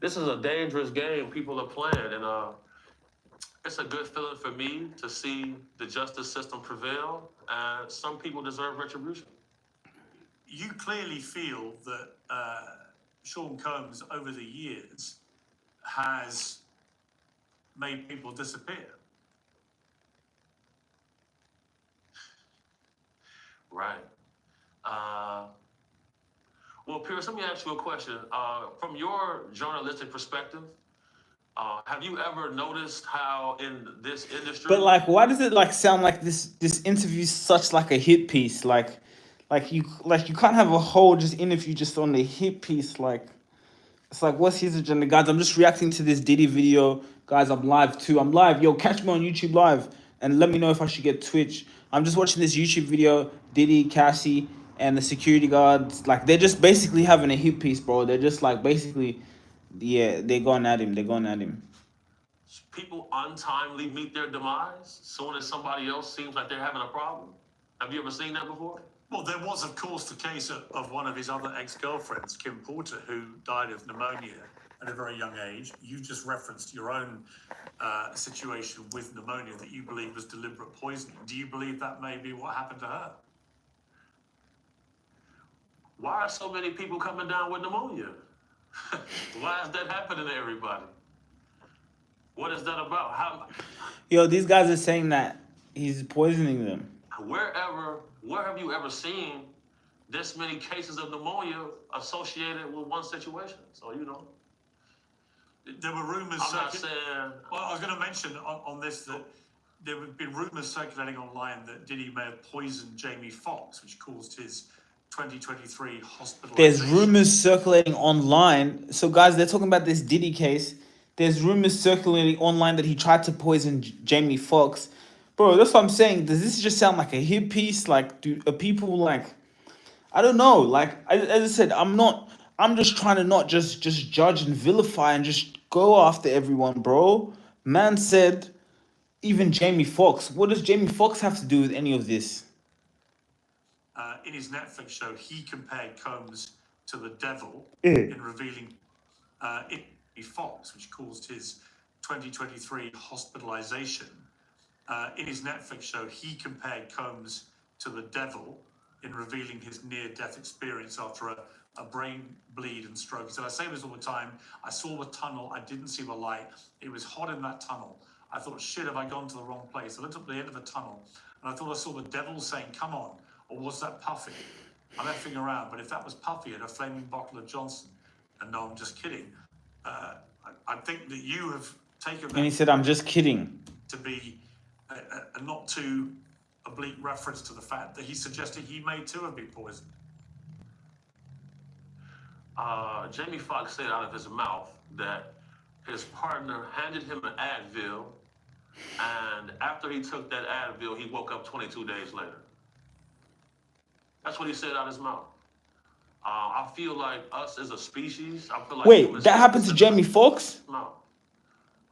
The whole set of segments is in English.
this is a dangerous game people are playing, and it's a good feeling for me to see the justice system prevail, and some people deserve retribution. You clearly feel that Sean Combs, over the years, has made people disappear. Right. Well, Pierce, let me ask you a question. From your journalistic perspective, have you ever noticed how in this industry? But like, why does it like sound like this interview such like a hit piece? Like you can't have a whole just interview just on the hit piece. Like, it's like, what's his agenda, guys? I'm just reacting to this Diddy video, guys. I'm live too. I'm live. Yo, catch me on YouTube live, and let me know if I should get Twitch. I'm just watching this YouTube video. Diddy, Cassie, and the security guards. Like, they're just basically having a hit piece, bro. They're just like basically, yeah, they're going at him. They're going at him. People untimely meet their demise soon as somebody else seems like they're having a problem. Have you ever seen that before? Well, there was, of course, the case of one of his other ex-girlfriends, Kim Porter, who died of pneumonia at a very young age. You just referenced your own situation with pneumonia that you believe was deliberate poisoning. Do you believe that may be what happened to her? Why are so many people coming down with pneumonia? Why is that happening to everybody? What is that about? How? Yo, these guys are saying that he's poisoning them. Where have you ever seen this many cases of pneumonia associated with one situation? So, you know. There were rumors. I'm not saying. Well, I was going to mention on this that there have been rumors circulating online that Diddy may have poisoned Jamie Foxx, which caused his 2023 hospitalization. There's rumors circulating online. So, guys, they're talking about this Diddy case. There's rumors circulating online that he tried to poison Jamie Foxx. Bro, that's what I'm saying. Does this just sound like a hit piece? Like, do people like? I don't know. Like, as I said, I'm just trying to not just judge and vilify and just go after everyone, bro. Man said, even Jamie Foxx. What does Jamie Foxx have to do with any of this? In his Netflix show, he compared Combs to the devil in revealing Fox, which caused his 2023 hospitalization. In his Netflix show, he compared Combs to the devil in revealing his near-death experience after a brain bleed and stroke. He said, I say this all the time. I saw the tunnel. I didn't see the light. It was hot in that tunnel. I thought, shit, have I gone to the wrong place? I looked up at the end of the tunnel, and I thought I saw the devil saying, come on. Or was that Puffy? I'm effing around, but if that was Puffy and a flaming bottle of Johnson, and no, I'm just kidding. I think that you have taken that. And he said, I'm just kidding. To be a not too oblique reference to the fact that he suggested he may too have been poisoned. Jamie Foxx said out of his mouth that his partner handed him an Advil, and after he took that Advil, he woke up 22 days later. That's what he said out of his mouth. I feel like us as a species, I feel like... Wait, that happened to Jamie Foxx? No.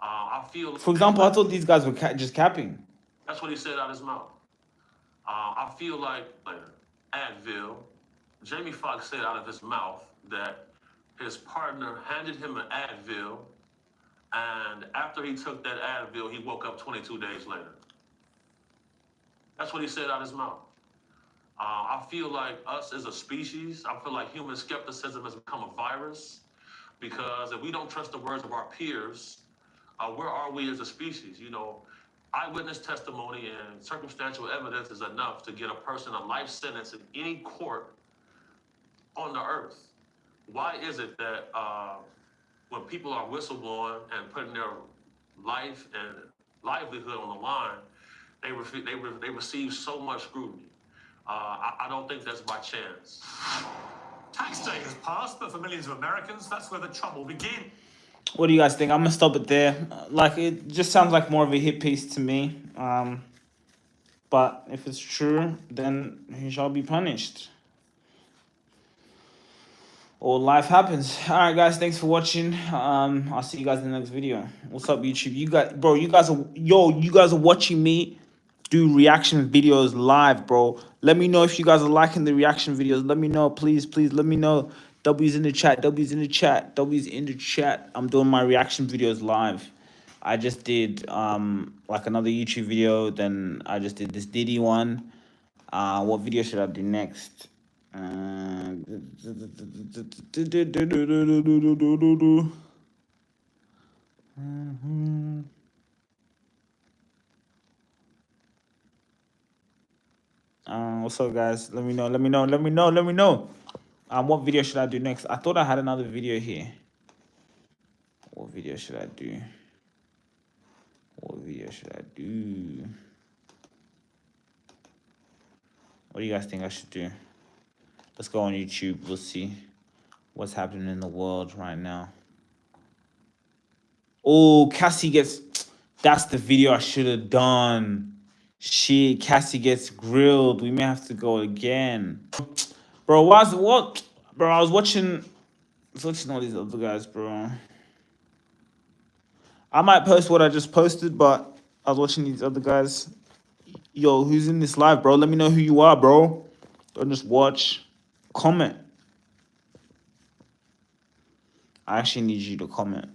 I feel... For example, I thought these guys were just capping. That's what he said out of his mouth. I feel like Advil, Jamie Foxx said out of his mouth that his partner handed him an Advil, and after he took that Advil, he woke up 22 days later. That's what he said out of his mouth. I feel like us as a species, I feel like human skepticism has become a virus, because if we don't trust the words of our peers, where are we as a species? You know, eyewitness testimony and circumstantial evidence is enough to get a person a life sentence in any court on the earth. Why is it that when people are whistleblowing and putting their life and livelihood on the line, they receive so much scrutiny? I don't think that's by chance. Tax day has passed, but for millions of Americans, that's where the trouble begins. What do you guys think? I'm gonna stop it there. Like, it just sounds like more of a hit piece to me. But if it's true, then he shall be punished. Or life happens. All right, guys. Thanks for watching. I'll see you guys in the next video. What's up, YouTube? You guys are watching me do reaction videos live, bro. Let me know if you guys are liking the reaction videos. Let me know, please let me know W's in the chat. W's in the chat. W's in the chat. I'm doing my reaction videos live. I just did like another YouTube video. Then I just did this Diddy one. What video should I do next? What's up, guys? Let me know. Let me know. Let me know. Let me know. What video should I do next? I thought I had another video here. What video should I do? What video should I do? What do you guys think I should do? Let's go on YouTube. We'll see what's happening in the world right now. Oh, Cassie gets... That's the video I should have done. Shit, Cassie gets grilled. We may have to go again. Bro, what? Bro, I was watching all these other guys, bro. I might post what I just posted, but I was watching these other guys. Yo, who's in this live, bro? Let me know who you are, bro. Don't just watch. Comment. I actually need you to comment.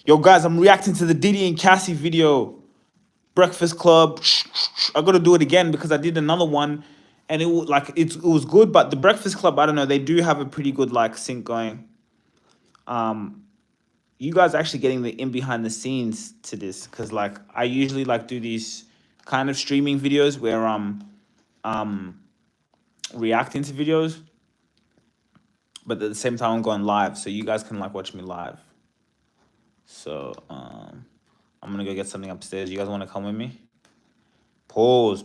Yo, guys, I'm reacting to the Diddy and Cassie video. Breakfast Club. I gotta do it again because I did another one, and it was good. But the Breakfast Club, I don't know. They do have a pretty good like sync going. You guys actually getting the in behind the scenes to this because like I usually like do these kind of streaming videos where I'm reacting to videos, but at the same time I'm going live, so you guys can like watch me live. So I'm gonna go get something upstairs. You guys want to come with me? Pause.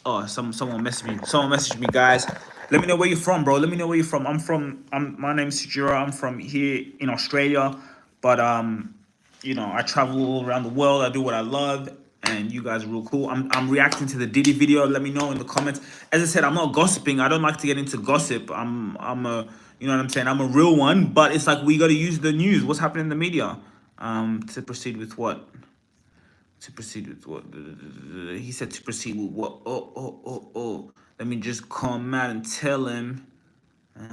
Oh, someone messaged me. Someone messaged me, guys. Let me know where you're from, bro. Let me know where you're from. My name's Sugira. I'm from here in Australia, but you know, I travel all around the world. I do what I love, and you guys are real cool. I'm reacting to the Diddy video. Let me know in the comments. As I said, I'm not gossiping. I don't like to get into gossip. I'm a, you know what I'm saying? I'm a real one, but it's like we got to use the news. What's happening in the media? To proceed with what? To proceed with what? He said to proceed with what? Oh. Let me just come out and tell him. We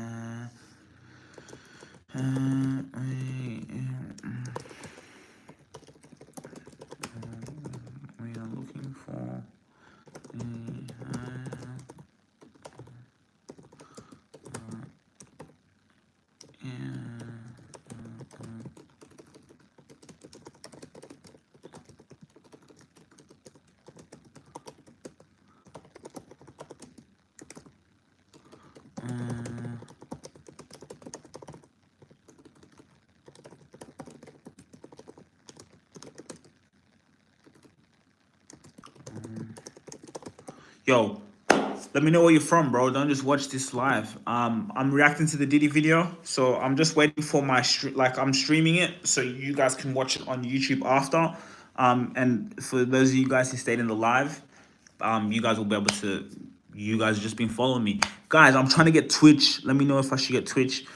are looking for. Yo, let me know where you're from, bro. Don't just watch this live. I'm reacting to the Diddy video, so I'm just waiting for my I'm streaming it, so you guys can watch it on YouTube after. And for those of you guys who stayed in the live, you guys will be able to. You guys have just been following me, guys. I'm trying to get Twitch. Let me know if I should get Twitch.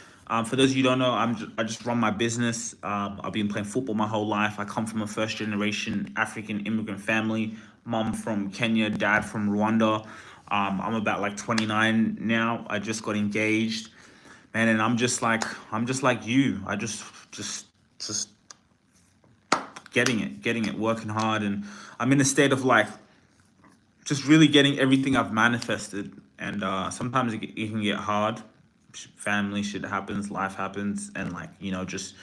For those of you who don't know, I just run my business. I've been playing football my whole life. I come from a first generation African immigrant family. Mom from Kenya, dad from Rwanda. I'm about like 29 now. I just got engaged, man, and I'm just like you. I just getting it, working hard, and I'm in a state of like just really getting everything I've manifested. And sometimes it can get hard. Family shit happens, life happens, and like, you know, just,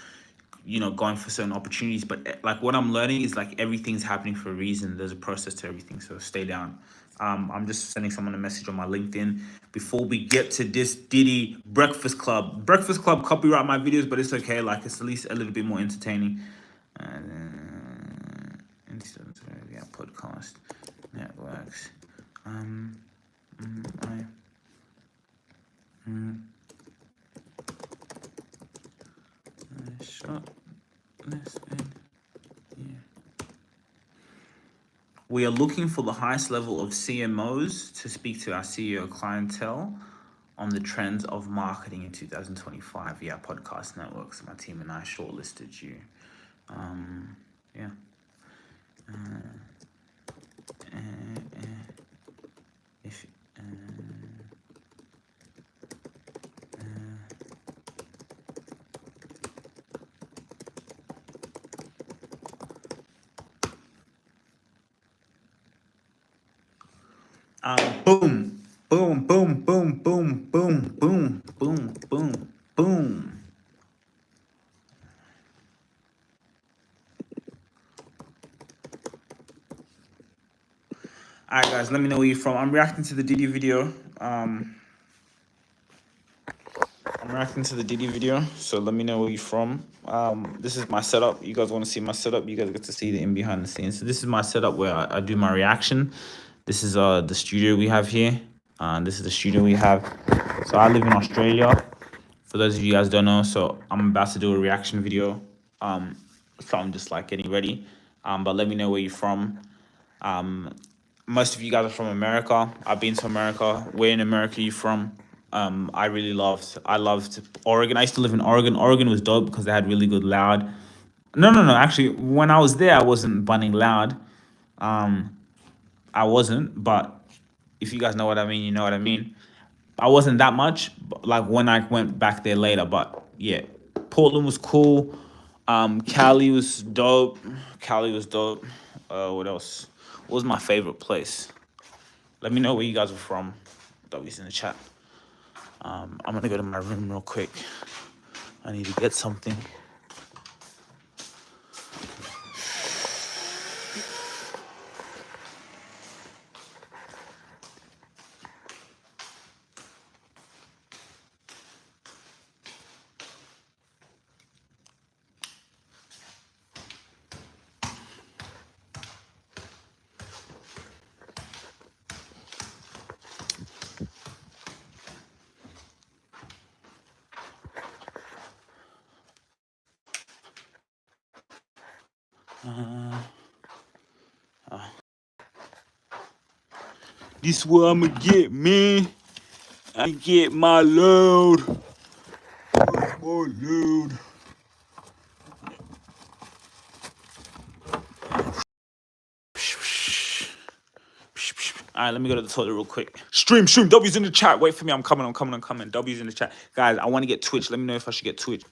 you know, going for certain opportunities. But like what I'm learning is like everything's happening for a reason. There's a process to everything, so stay down. I'm just sending someone a message on my LinkedIn before we get to this Diddy Breakfast Club. Breakfast Club copyright my videos, but it's okay. Like it's at least a little bit more entertaining. Yeah, podcast networks. Shot this in here. We are looking for the highest level of CMOs to speak to our CEO clientele on the trends of marketing in 2025. Yeah, podcast networks. My team and I shortlisted you. Yeah. If Boom, boom, boom, boom, boom, boom, boom, boom, boom, boom. Alright, guys, let me know where you're from. I'm reacting to the Diddy video. So let me know where you're from. This is my setup. You guys want to see my setup? You guys get to see the in behind the scenes. So this is my setup where I do my reaction. This is the studio we have here. This is the studio we have. So I live in Australia. For those of you guys don't know, so I'm about to do a reaction video. So I'm just like getting ready. But let me know where you're from. Most of you guys are from America. I've been to America. Where in America are you from? I loved Oregon. I used to live in Oregon. Oregon was dope because they had really good loud. No. Actually, when I was there, I wasn't bunning loud. I wasn't, but if you guys know what I mean, you know what I mean. I wasn't that much, but like when I went back there later. But yeah, Portland was cool. Cali was dope. What else? What was my favorite place? Let me know where you guys are from. W's in the chat. I'm gonna go to my room real quick. I need to get something. This what I'ma get, man. I get my load. More load. Alright, let me go to the toilet real quick. Stream. W's in the chat. Wait for me. I'm coming. W's in the chat. Guys, I want to get Twitch. Let me know if I should get Twitch.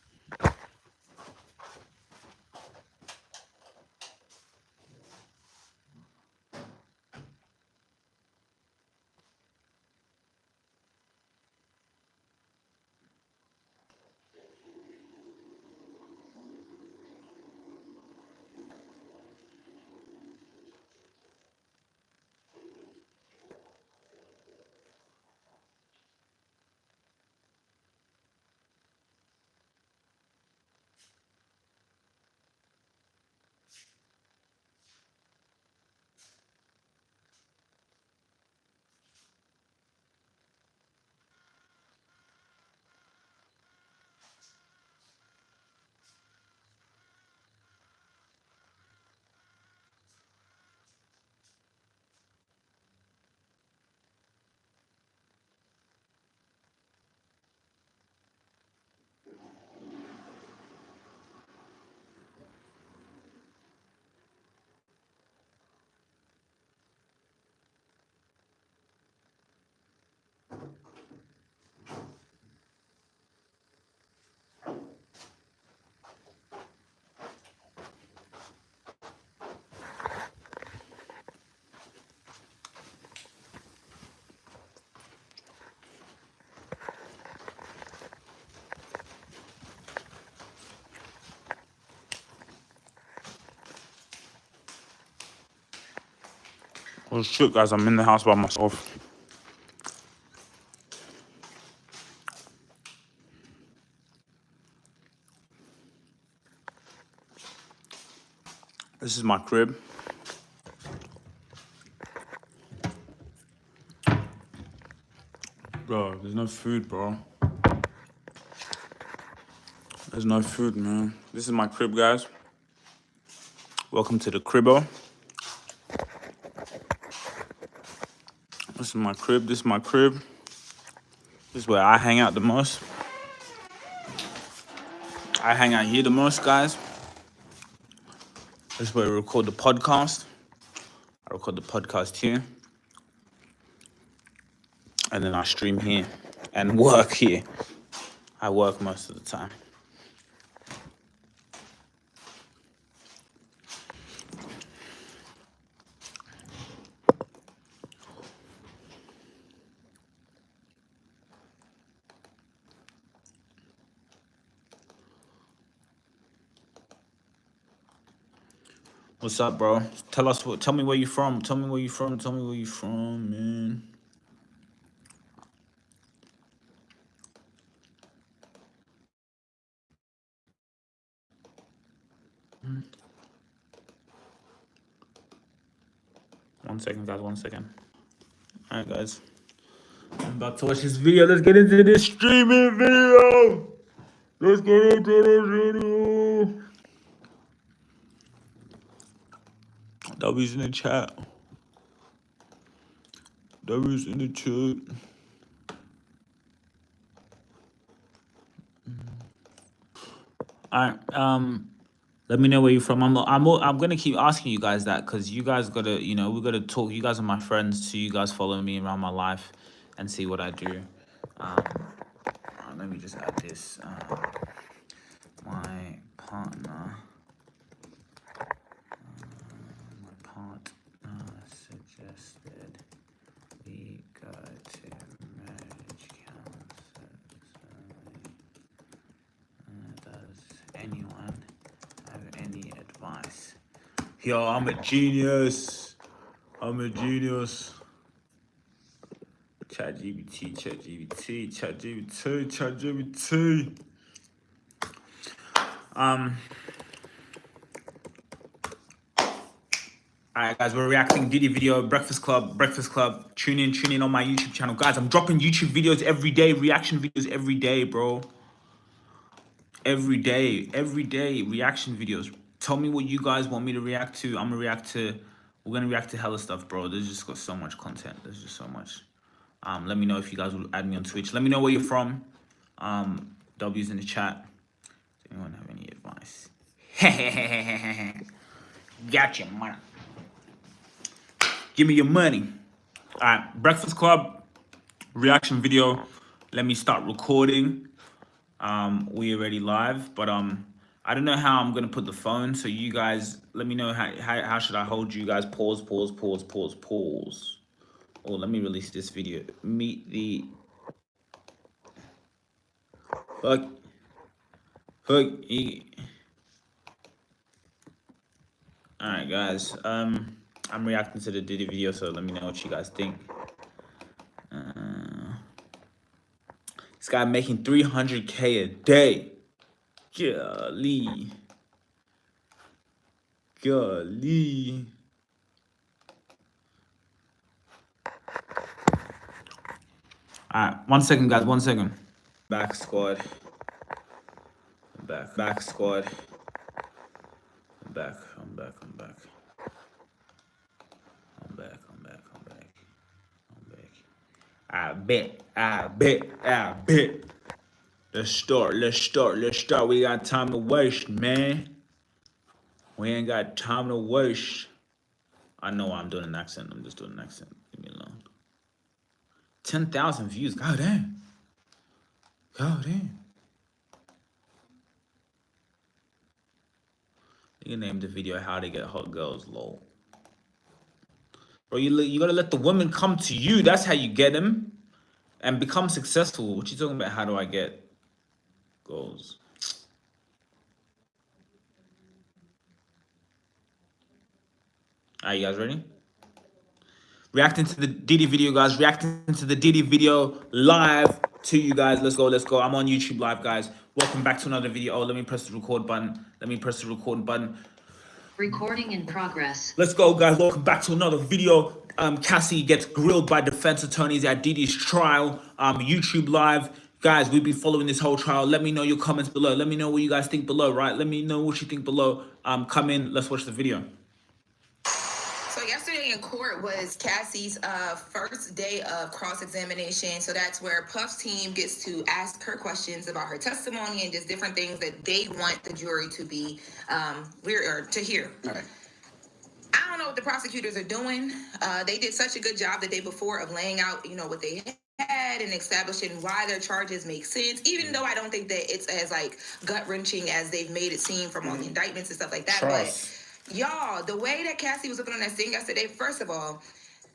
Oh shit, guys, I'm in the house by myself. This is my crib. Bro, there's no food, bro. There's no food, man. This is my crib, guys. Welcome to the cribbo. This is my crib. This is where I hang out the most. I hang out here the most, guys. This is where we record the podcast. I record the podcast here. And then I stream here and work here. I work most of the time. What's up, bro? Tell me where you from. Tell me where you from. Tell me where you from, man. One second, guys. 1 second. All right, guys. I'm about to watch this video. Let's get into this streaming video. Let's get into this video. W's in the chat. W's in the chat. All right. Let me know where you're from. I'm gonna keep asking you guys that because you guys gotta, we gotta talk. You guys are my friends, so you guys follow me around my life and see what I do. Let me just add this. My partner. Suggested we go to marriage counselor. Does anyone have any advice? Yo, I'm a genius. ChatGPT. Alright, guys, we're reacting Diddy video, Breakfast Club. Tune in on my YouTube channel. Guys, I'm dropping YouTube videos every day, reaction videos every day, bro. Every day, reaction videos. Tell me what you guys want me to react to. We're gonna react to hella stuff, bro. There's just got so much content. There's just so much. Let me know if you guys will add me on Twitch. Let me know where you're from. W's in the chat. Does anyone have any advice? Gotcha, man. Give me your money. All right, Breakfast Club reaction video. Let me start recording. We already live, but I don't know how I'm gonna put the phone. So you guys, let me know how should I hold you guys. Pause. Oh, let me release this video. Meet the fuck. All right, guys. I'm reacting to the Diddy video, so let me know what you guys think. This guy making 300K a day. Golly. Alright, 1 second, guys. 1 second. Back squad. Back squad. I'm back. I bet. Let's start. We got time to waste, man. We ain't got time to waste. I know I'm doing an accent. I'm just doing an accent. Leave me alone. 10,000 views. God damn. You can name the video "How to Get Hot Girls." Lol. Bro, you gotta let the women come to you. That's how you get them and become successful. What you talking about? How do I get goals? Are you guys ready? Reacting to the Diddy video, guys. Reacting to the Diddy video live to you guys. Let's go. I'm on YouTube live, guys. Welcome back to another video. Oh, let me press the record button. Recording in progress. Let's go, guys. Welcome back to another video. Cassie gets grilled by defense attorneys at Diddy's trial. YouTube live. Guys, we've been following this whole trial. Let me know your comments below. Let me know what you guys think below, right? Let me know what you think below. Come in. Let's watch the video. So yesterday in court was Cassie's first day of cross-examination. So that's where Puff's team gets to ask her questions about her testimony and just different things that they want the jury to be to hear. All right. I don't know what the prosecutors are doing. They did such a good job the day before of laying out, what they had and establishing why their charges make sense, even though I don't think that it's as gut-wrenching as they've made it seem from all the indictments and stuff like that. Trust. But y'all, the way that Cassie was looking on that thing yesterday, first of all,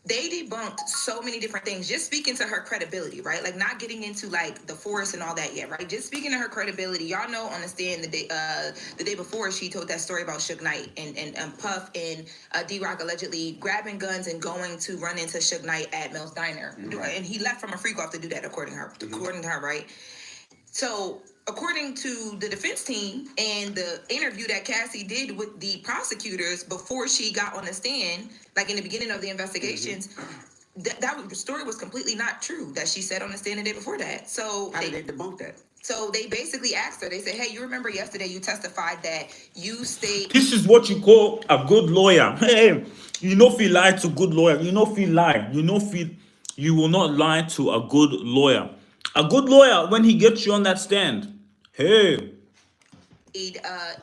they debunked so many different things, just speaking to her credibility, right? Like not getting into like the forest and all that yet, right? Just speaking to her credibility. Y'all know on the stand the day before she told that story about Suge Knight and Puff and D-Rock allegedly grabbing guns and going to run into Suge Knight at Mel's Diner. Right. And he left from a freak off to do that, according to her, right? So according to the defense team and the interview that Cassie did with the prosecutors before she got on the stand, like in the beginning of the investigations, the story was completely not true that she said on the stand the day before that. So how did they debunk that? So they basically asked her, they said, hey, you remember yesterday you testified that you stayed... This is what you call a good lawyer. Hey, you know feel lie to good lawyer. You know feel lie. You will not lie to a good lawyer. A good lawyer, when he gets you on that stand, hey.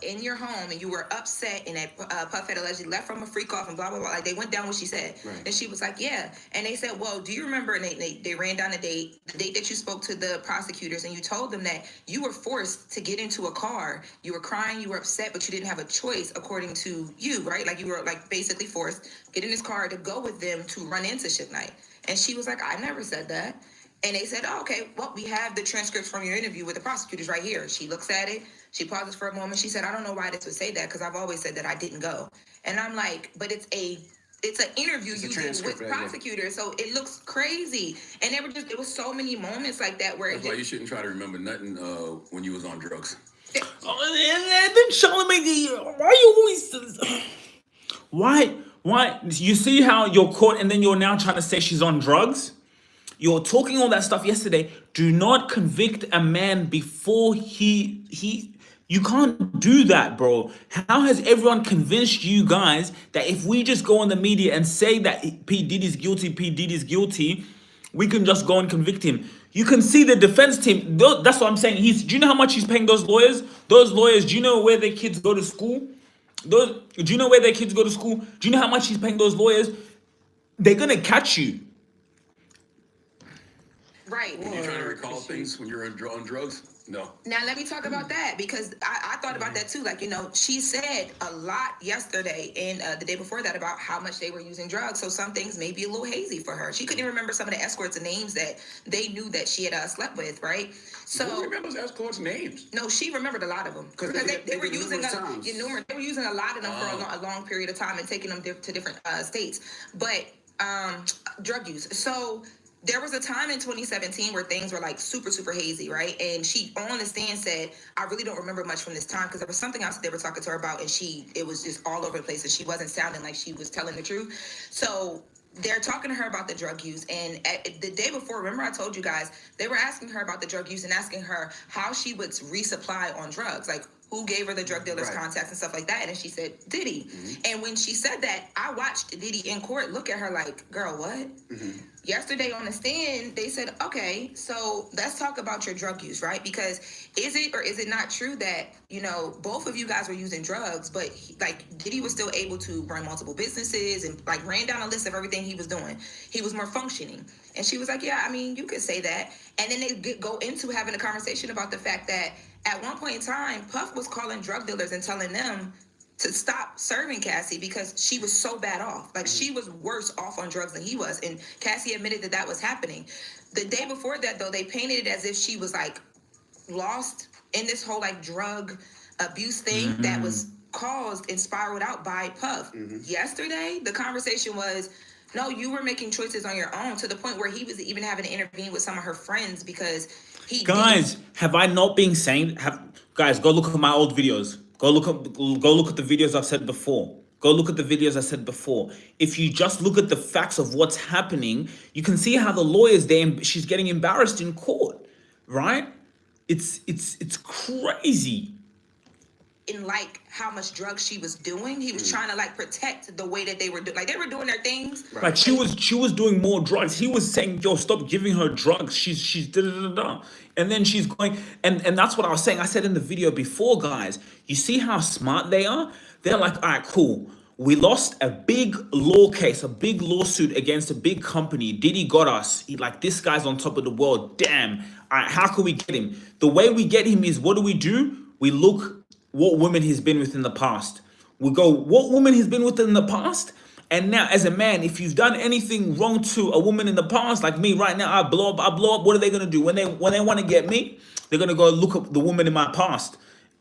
In your home and you were upset and that Puff had allegedly left from a freak off and blah, blah, blah. Like they went down what she said. Right. And she was like, yeah. And they said, well, do you remember, and they ran down the date that you spoke to the prosecutors and you told them that you were forced to get into a car. You were crying, you were upset, but you didn't have a choice according to you, right? Like you were like basically forced get in this car to go with them to run into Suge Knight. And she was like, I never said that. And they said, oh, okay, well, we have the transcripts from your interview with the prosecutors right here. She looks at it. She pauses for a moment. She said, I don't know why this would say that because I've always said that I didn't go. And I'm like, but it's an interview you did with prosecutors, so it looks crazy. And there was so many moments like that where that's why you shouldn't try to remember nothing when you was on drugs. And then Charlamagne, why you always why you see how you're caught and then you're now trying to say she's on drugs? You're talking all that stuff yesterday. Do not convict a man before you can't do that, bro. How has everyone convinced you guys that if we just go on the media and say that P. Diddy's guilty, we can just go and convict him? You can see the defense team. That's what I'm saying. Do you know how much he's paying those lawyers? Those lawyers, do you know where their kids go to school? Do you know where their kids go to school? Do you know how much he's paying those lawyers? They're going to catch you. Right. Are you trying to recall things when you're on drugs? No. Now, let me talk about that because I thought about that too. Like, she said a lot yesterday and the day before that about how much they were using drugs. So some things may be a little hazy for her. She couldn't even remember some of the escorts and names that they knew that she had slept with, right? So who remembers escorts' names? No, she remembered a lot of them because they were using they were using a lot of them for a long period of time and taking them to different states. But drug use. So there was a time in 2017 where things were like super, super hazy, right? And she on the stand said, I really don't remember much from this time because there was something else they were talking to her about and it was just all over the place and she wasn't sounding like she was telling the truth. So they're talking to her about the drug use. And the day before, remember I told you guys, they were asking her about the drug use and asking her how she would resupply on drugs. Like, who gave her the drug dealer's contacts and stuff like that. And she said, Diddy. Mm-hmm. And when she said that, I watched Diddy in court look at her like, girl, what? Mm-hmm. Yesterday on the stand, they said, okay, so let's talk about your drug use, right? Because is it or is it not true that, both of you guys were using drugs, but Diddy was still able to run multiple businesses and ran down a list of everything he was doing. He was more functioning. And she was like, yeah, I mean, you could say that. And then they go into having a conversation about the fact that at one point in time, Puff was calling drug dealers and telling them to stop serving Cassie because she was so bad off. Like, she was worse off on drugs than he was. And Cassie admitted that was happening. The day before that, though, they painted it as if she was, lost in this whole, drug abuse thing that was caused and spiraled out by Puff. Mm-hmm. Yesterday, the conversation was, no, you were making choices on your own to the point where he was even having to intervene with some of her friends because Guys, have I not been saying? Guys, go look at my old videos. Go look at the videos I've said before. Go look at the videos I said before. If you just look at the facts of what's happening, you can see how the lawyers there. She's getting embarrassed in court, right? It's crazy. In how much drugs she was doing, he was trying to protect the way that they were doing. They were doing their things. Right. She was doing more drugs. He was saying, "Yo, stop giving her drugs. She's da da da da." And then she's going, and that's what I was saying. I said in the video before, guys. You see how smart they are? They're like, all right, cool. We lost a big law case, a big lawsuit against a big company. Diddy got us. This guy's on top of the world. Damn. All right, how can we get him? The way we get him is, what do? We look what women he's been with in the past. We go, what woman he's been with in the past? And now, as a man, if you've done anything wrong to a woman in the past, like me right now, I blow up. What are they gonna do when they want to get me? They're gonna go look up the woman in my past.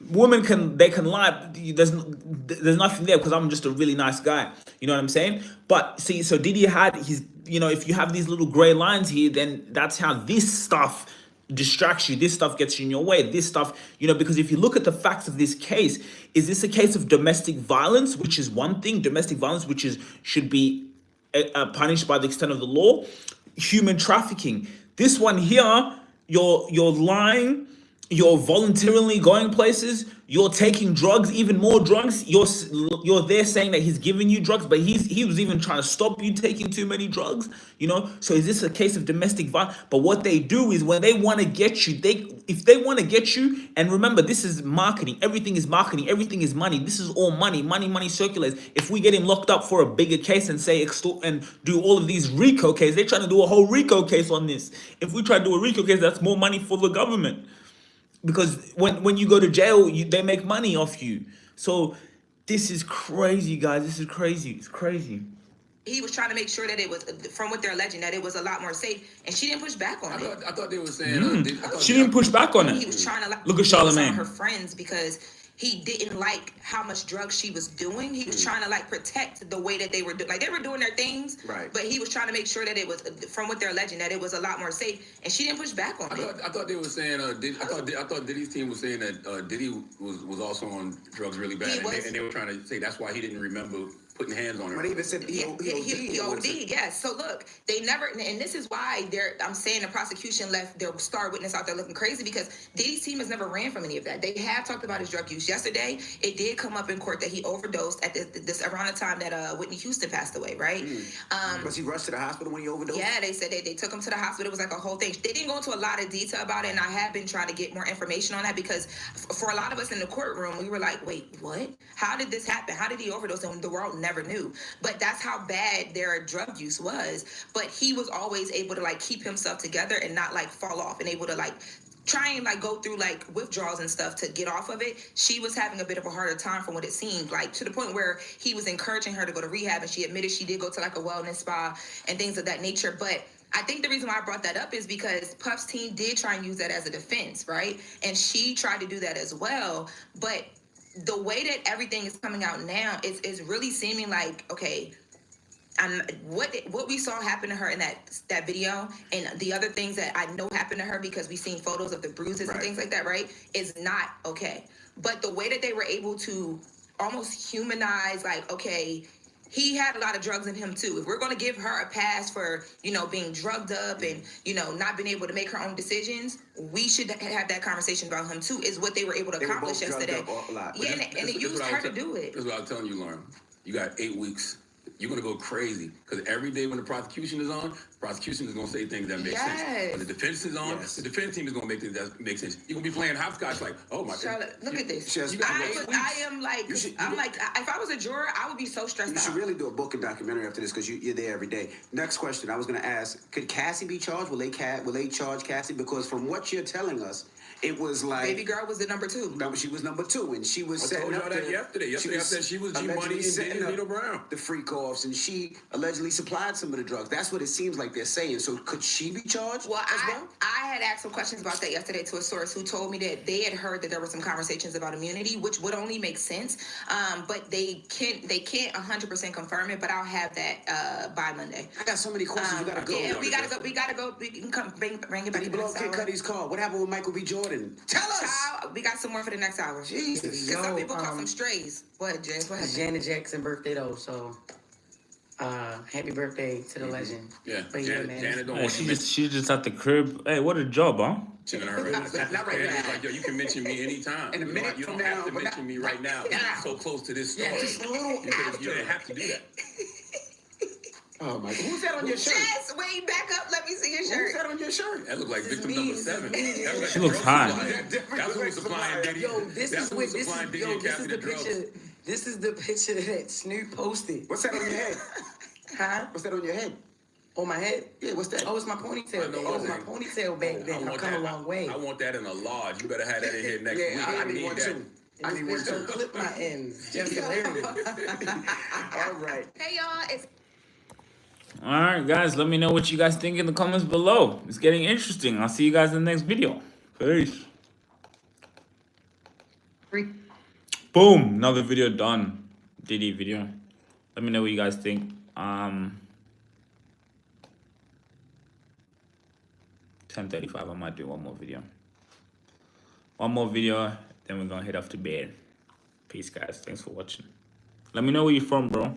Women can lie. There's nothing there because I'm just a really nice guy. You know what I'm saying? But see, so Diddy had his. If you have these little gray lines here, then that's how this stuff distracts you. This stuff gets you in your way. This stuff, because if you look at the facts of this case, is this a case of domestic violence, which is one thing, domestic violence, which should be punished by the extent of the law, human trafficking. This one here, you're lying, you're voluntarily going places, you're taking drugs, even more drugs. You're there saying that he's giving you drugs, but he was even trying to stop you taking too many drugs. So is this a case of domestic violence? But what they do is when they want to get you, if they want to get you, and remember, this is marketing. Everything is marketing. Everything is money. This is all money. Money circulates. If we get him locked up for a bigger case and say extort and do all of these RICO cases, they're trying to do a whole RICO case on this. If we try to do a RICO case, that's more money for the government. Because when you go to jail, they make money off you. So this is crazy, guys. This is crazy. It's crazy. He was trying to make sure that it was, from what they're alleging, that it was a lot more safe, and she didn't push back on it. I thought they were saying she didn't push back on it. He was trying to look at Charlamagne. Her friends because he didn't like how much drugs she was doing. He was trying to protect the way that they were doing. They were doing their things, right? But he was trying to make sure that it was, from what they're alleging, that it was a lot more safe, and she didn't push back on it. I thought they were saying. I thought Diddy's team was saying that Diddy was also on drugs really bad, and they were trying to say that's why he didn't remember putting hands on her. But he even said he OD'd, yes. So look, they never, and this is why I'm saying the prosecution left their star witness out there looking crazy, because Diddy's team has never ran from any of that. They have talked about his drug use. Yesterday, it did come up in court that he overdosed at this around the time that Whitney Houston passed away, right? Was he rushed to the hospital when he overdosed? Yeah, they said they took him to the hospital. It was like a whole thing. They didn't go into a lot of detail about it, and I have been trying to get more information on that, because for a lot of us in the courtroom, we were like, wait, what? How did this happen? How did he overdose? And the world never knew. But that's how bad their drug use was. But he was always able to keep himself together and not fall off, and able to try and go through withdrawals and stuff to get off of it. She was having a bit of a harder time from what it seemed to the point where he was encouraging her to go to rehab, and she admitted she did go to a wellness spa and things of that nature. But I think the reason why I brought that up is because Puff's team did try and use that as a defense, right? And she tried to do that as well. But the way that everything is coming out now, it's really seeming okay, what we saw happen to her in that video, and the other things that I know happened to her because we've seen photos of the bruises and things like that, right, is not okay. But the way that they were able to almost humanize, okay, he had a lot of drugs in him too. If we're going to give her a pass for, being drugged up and, not being able to make her own decisions, we should have that conversation about him too, is what they were able to accomplish yesterday. Yeah, and it used her to do it. That's what I was telling you, Lauren. You got 8 weeks. You're going to go crazy, because every day when the prosecution is on, prosecution is going to say things that make sense. When the defense is on, the defense team is going to make things that make sense. You're going to be playing hopscotch oh my God. Charlotte, look at this. If I was a juror, I would be so stressed out. You should really do a book and documentary after this, because you're there every day. Next question, I was going to ask, could Cassie be charged? Will they charge Cassie? Because from what you're telling us, it was baby girl was the number 2. No, she was number 2, and she was setting up that yesterday. Yesterday I said she was G-Money and Nino Brown. The freak offs, and she allegedly supplied some of the drugs. That's what it seems like they're saying. So could she be charged? Well, I had asked some questions about that yesterday to a source who told me that they had heard that there were some conversations about immunity, which would only make sense. But they can't 100% confirm it. But I'll have that by Monday. I got so many questions. You gotta go. Yeah, we gotta go. We can come bring it back. Did he blow up Kid Cudi's car? What happened with Michael B. Jordan? Tell us. We got some more for the next hour. Jesus. Because some people call some strays. What, Jay? What happened? Janet Jackson birthday though, so happy birthday to the legend. Yeah, but Janet don't Hey, want she's just at the crib. Hey, what a job, huh? Not right now. Like, yo, you can mention me anytime. In a minute you from don't have now, to but mention me right now. So close to this story. Yeah, just a little after. You didn't have to do that. Oh my God. Who's that on your shirt? Jess, wait, back up. Let me see your shirt. Who's that on your shirt? That looks like victim number 7. She looks hot. That's who's supplying Diddy. Yo, this is the picture. This is the picture that Snoop posted. What's that on your head? Huh? What's that on your head? On my head? Yeah, what's that? Oh, it's my ponytail. It was my ponytail back then. I've come a long way. I want that in a large. You better have that in here next week. I need one too. I need one This bitch don't too. clip my ends. Just hilarious. All right. Hey y'all, it's All right, guys, let me know what you guys think in the comments below. It's getting interesting. I'll see you guys in the next video. Peace. Boom, another video done. DD video. Let me know what you guys think. 10:35. I might do one more video. One more video, then we're gonna head off to bed. Peace, guys. Thanks for watching. Let me know where you're from, bro.